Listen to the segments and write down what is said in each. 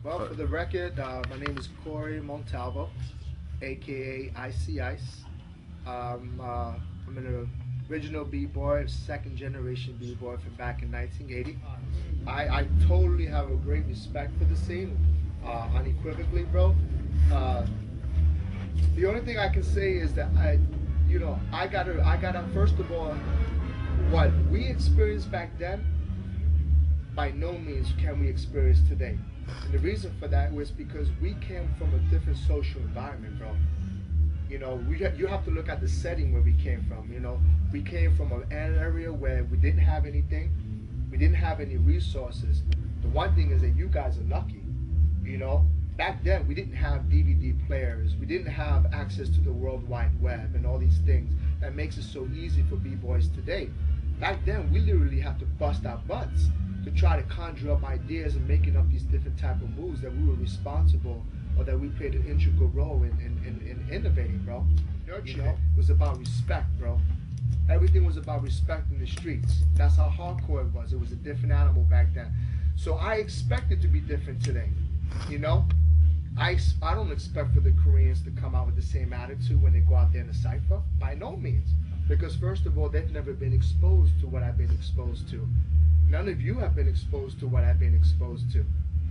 Well, for the record, my name is Corey Montalvo, aka Icey Ice. I'm an original b-boy, second generation b-boy from back in 1980. I totally have a great respect for the scene, unequivocally, bro. The only thing I can say is that I gotta first of all, what we experienced back then, by no means can we experience today. And the reason for that was because we came from a different social environment, bro. You know, you have to look at the setting where we came from. You know, we came from an area where we didn't have anything, we didn't have any resources. The one thing is that you guys are lucky. You know, back then we didn't have DVD players, we didn't have access to the World Wide Web and all these things that makes it so easy for b-boys today. Back then we literally have to bust our butts to try to conjure up ideas and making up these different type of moves that we were responsible or that we played an integral role in innovating, bro. You know, it was about respect, bro. Everything was about respect in the streets. That's how hardcore it was. It was a different animal back then. So I expect it to be different today. You know, I don't expect for the Koreans to come out with the same attitude when they go out there in a cypher, by no means. Because first of all, they've never been exposed to what I've been exposed to. None of you have been exposed to what I've been exposed to.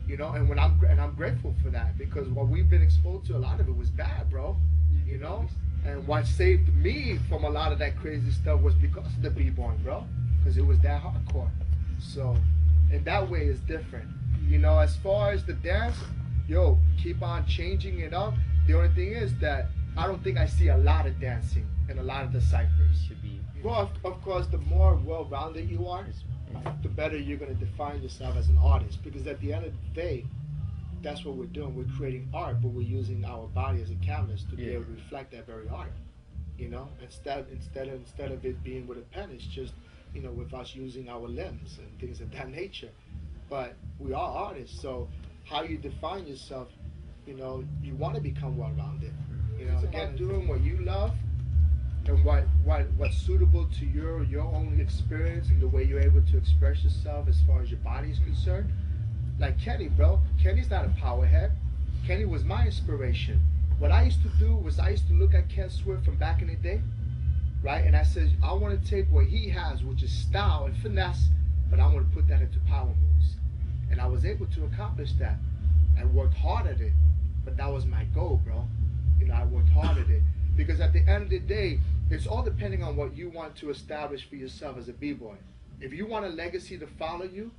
You know, and I'm grateful for that, because what we've been exposed to, a lot of it was bad, bro. You know, and what saved me from a lot of that crazy stuff was because of the b-boy, bro, because it was that hardcore. So, in that way, it's different. You know, as far as the dance, yo, keep on changing it up. The only thing is that I don't think I see a lot of dancing in a lot of the ciphers. Should be. Well, of course, the more well-rounded you are, the better you're going to define yourself as an artist. Because at the end of the day, that's what we're doing. We're creating art, but we're using our body as a canvas to be able to reflect that very art. You know, instead of it being with a pen, it's just, you know, with us using our limbs and things of that nature. But we are artists, so how you define yourself, you know, you want to become well-rounded. You know, again, doing what you love and what's suitable to your own experience and the way you're able to express yourself as far as your body is concerned. Like Kenny, bro. Kenny's not a powerhead. Kenny was my inspiration. What I used to do was I used to look at Ken Swift from back in the day, right? And I said, I want to take what he has, which is style and finesse, but I want to put that into power moves. And I was able to accomplish that. I worked hard at it, but that was my goal, bro. You know, I worked hard at it. Because at the end of the day, it's all depending on what you want to establish for yourself as a b-boy. If you want a legacy to follow you,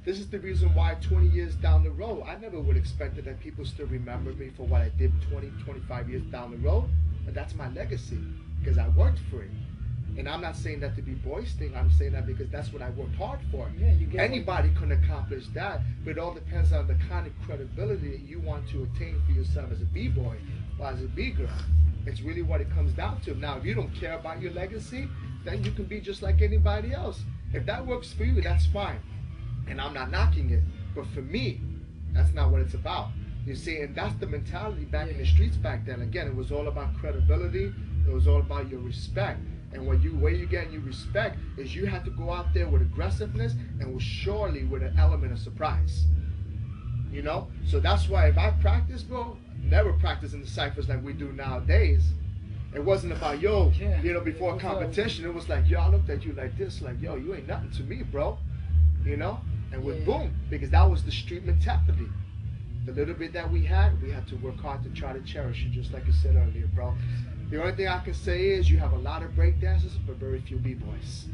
this is the reason why 20 years down the road, I never would expect that people still remember me for what I did 20, 25 years down the road. But that's my legacy, because I worked for it. And I'm not saying that to be boasting, I'm saying that because that's what I worked hard for. Yeah, anybody can accomplish that, but it all depends on the kind of credibility that you want to attain for yourself as a b-boy or as a b-girl. It's really what it comes down to. Now, if you don't care about your legacy, then you can be just like anybody else. If that works for you, that's fine. And I'm not knocking it. But for me, that's not what it's about. You see, and that's the mentality back in the streets back then. Again, it was all about credibility. It was all about your respect. And where you get your respect is you have to go out there with aggressiveness and surely with an element of surprise. You know? So that's why if I practice, bro, never practice in the ciphers like we do nowadays. It wasn't about, yo, you know, before a competition, it was like, yo, I looked at you like this, like, yo, you ain't nothing to me, bro. You know? And with boom, because that was the street mentality. The little bit that we had to work hard to try to cherish it, just like you said earlier, bro. The only thing I can say is you have a lot of break dancers, but very few b-boys.